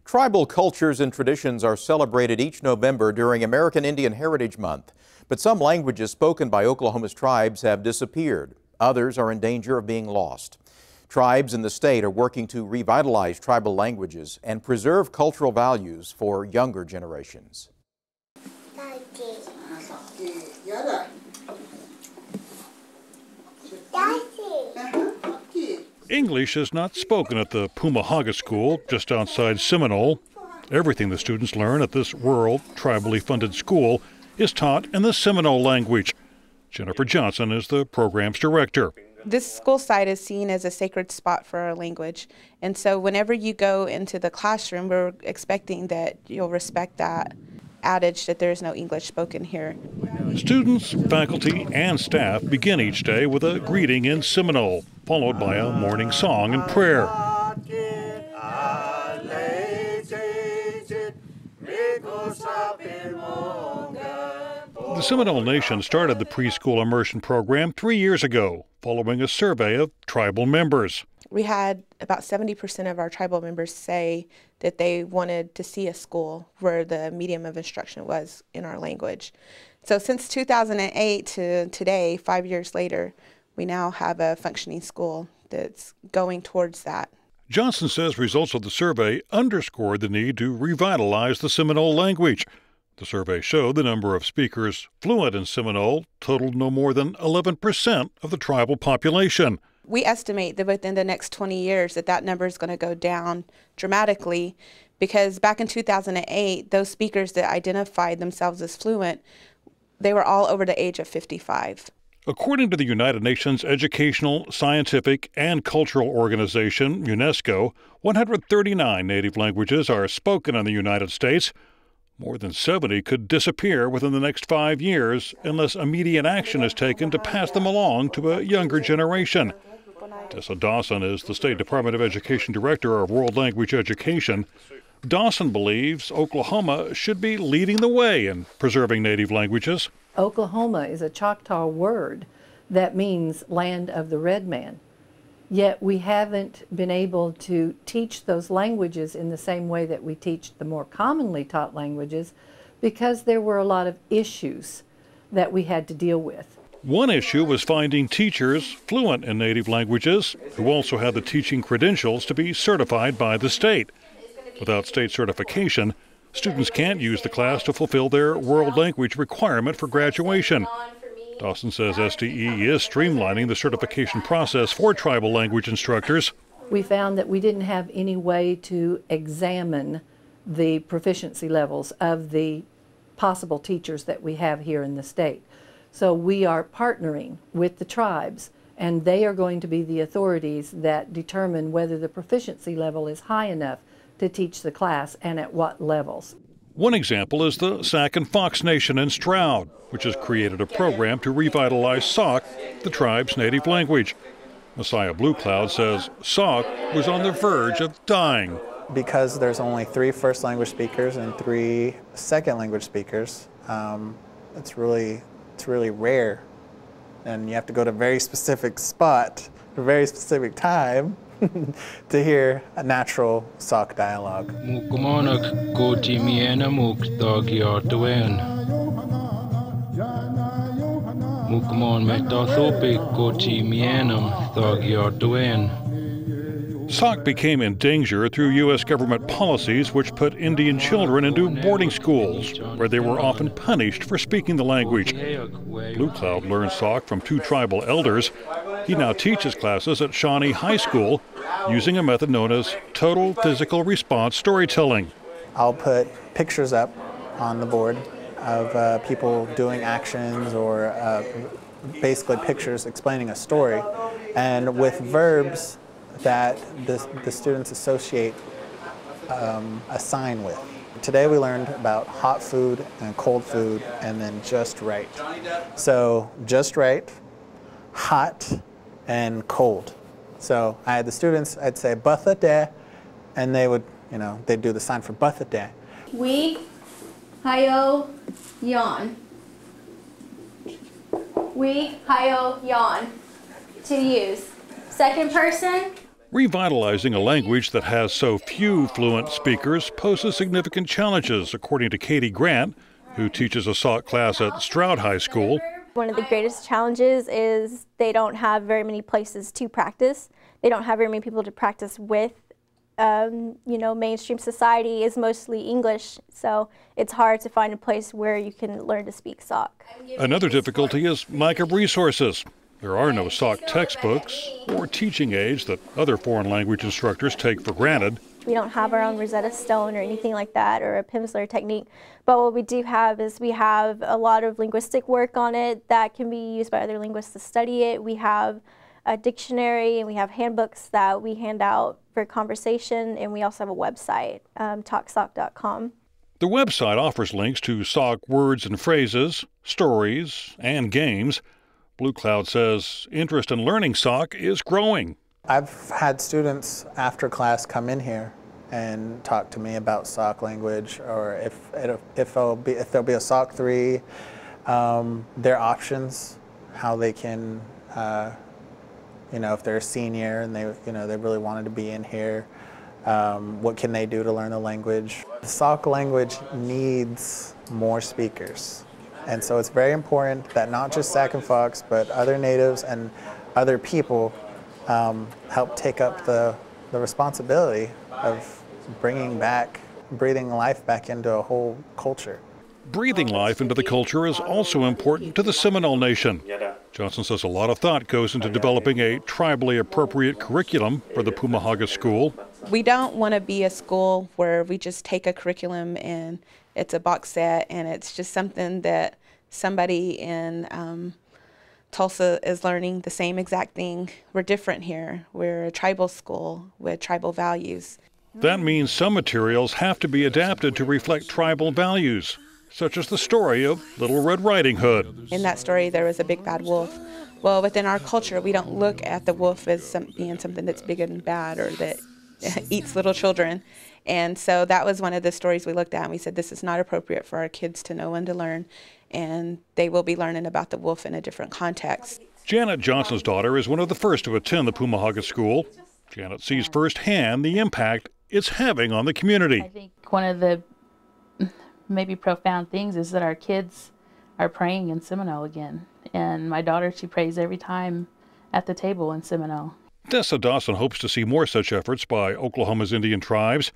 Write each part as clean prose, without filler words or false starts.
Tribal cultures and traditions are celebrated each November during American Indian Heritage Month. But some languages spoken by Oklahoma's tribes have disappeared. Others are in danger of being lost. Tribes in the state are working to revitalize tribal languages and preserve cultural values for younger generations. English is not spoken at the Pumahaga School just outside Seminole. Everything the students learn at this rural, tribally funded school is taught in the Seminole language. Jennifer Johnson is the program's director. This school site is seen as a sacred spot for our language. And so whenever you go into the classroom, we're expecting that you'll respect that adage that there is no English spoken here. Students, faculty, and staff begin each day with a greeting in Seminole, followed by a morning song and prayer. The Seminole Nation started the preschool immersion program 3 years ago, following a survey of tribal members. We had about 70% of our tribal members say that they wanted to see a school where the medium of instruction was in our language. So since 2008 to today, 5 years later, we now have a functioning school that's going towards that. Johnson says results of the survey underscored the need to revitalize the Seminole language. The survey showed the number of speakers fluent in Seminole totaled no more than 11% of the tribal population. We estimate that within the next 20 years that number is going to go down dramatically, because back in 2008, those speakers that identified themselves as fluent, they were all over the age of 55. According to the United Nations Educational, Scientific, and Cultural Organization, UNESCO, 139 native languages are spoken in the United States. More than 70 could disappear within the next 5 years unless immediate action is taken to pass them along to a younger generation. Tessa Dawson is the State Department of Education Director of World Language Education. Dawson believes Oklahoma should be leading the way in preserving native languages. Oklahoma is a Choctaw word that means land of the red man. Yet we haven't been able to teach those languages in the same way that we teach the more commonly taught languages, because there were a lot of issues that we had to deal with. One issue was finding teachers fluent in native languages who also had the teaching credentials to be certified by the state. Without state certification, students can't use the class to fulfill their world language requirement for graduation. Dawson says SDE is streamlining the certification process for tribal language instructors. We found that we didn't have any way to examine the proficiency levels of the possible teachers that we have here in the state. So we are partnering with the tribes, and they are going to be the authorities that determine whether the proficiency level is high enough to teach the class and at what levels. One example is the Sac and Fox Nation in Stroud, which has created a program to revitalize Sauk, the tribe's native language. Messiah Blue Cloud says Sauk was on the verge of dying. Because there's only 3 first language speakers and 3 second language speakers, it's really rare. And you have to go to a very specific spot, a very specific time, to hear a natural Sauk dialogue. Sauk became in danger through U.S. government policies which put Indian children into boarding schools, where they were often punished for speaking the language. Blue Cloud learned Sauk from 2 tribal elders. He now teaches classes at Shawnee High School using a method known as total physical response storytelling. I'll put pictures up on the board of people doing actions, or basically pictures explaining a story, and with verbs that the students associate a sign with. Today we learned about hot food and cold food, and then just right. So just right, hot, and cold. So I had the students, I'd say "buthate," and they would, they'd do the sign for "buthate." We, hayo, yon. We, hayo, yon. To use. Second person. Revitalizing a language that has so few fluent speakers poses significant challenges, according to Katie Grant, who teaches a Sauk class at Stroud High School. One of the greatest challenges is they don't have very many places to practice. They don't have very many people to practice with. Mainstream society is mostly English, so it's hard to find a place where you can learn to speak Sauk. Another difficulty is lack of resources. There are no Sauk textbooks or teaching aids that other foreign language instructors take for granted. We don't have our own Rosetta Stone or anything like that, or a Pimsleur technique, but what we do have is we have a lot of linguistic work on it that can be used by other linguists to study it. We have a dictionary and we have handbooks that we hand out for conversation, and we also have a website, talksauk.com. The website offers links to Sauk words and phrases, stories, and games. Blue Cloud says interest in learning Sauk is growing. I've had students after class come in here and talk to me about Sauk language, or if there'll be a Sauk 3, their options, how they can, if they're a senior and they really wanted to be in here, what can they do to learn the language? The Sauk language needs more speakers. And so it's very important that not just Sac and Fox, but other natives and other people help take up the responsibility of breathing life back into a whole culture. Breathing life into the culture is also important to the Seminole Nation. Johnson says a lot of thought goes into developing a tribally appropriate curriculum for the Pumahaga school. We don't want to be a school where we just take a curriculum and it's a box set and it's just something that somebody in Tulsa is learning the same exact thing. We're different here. We're a tribal school with tribal values. That means some materials have to be adapted to reflect tribal values, such as the story of Little Red Riding Hood. In that story, there was a big bad wolf. Well, within our culture, we don't look at the wolf as being something that's big and bad or that eats little children. And so that was one of the stories we looked at, and we said this is not appropriate for our kids to know and to learn, and they will be learning about the wolf in a different context. Janet Johnson's daughter is one of the first to attend the Pumahaga school. Janet sees firsthand the impact it's having on the community. I think one of the maybe profound things is that our kids are praying in Seminole again. And my daughter, she prays every time at the table in Seminole. Tessa Dawson hopes to see more such efforts by Oklahoma's Indian tribes.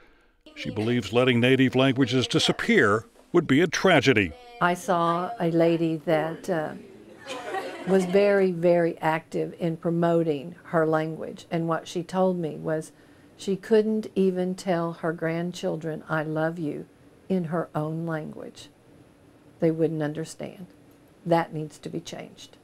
She believes letting native languages disappear would be a tragedy. I saw a lady that was very, very active in promoting her language. And what she told me was she couldn't even tell her grandchildren, "I love you," in her own language. They wouldn't understand. That needs to be changed.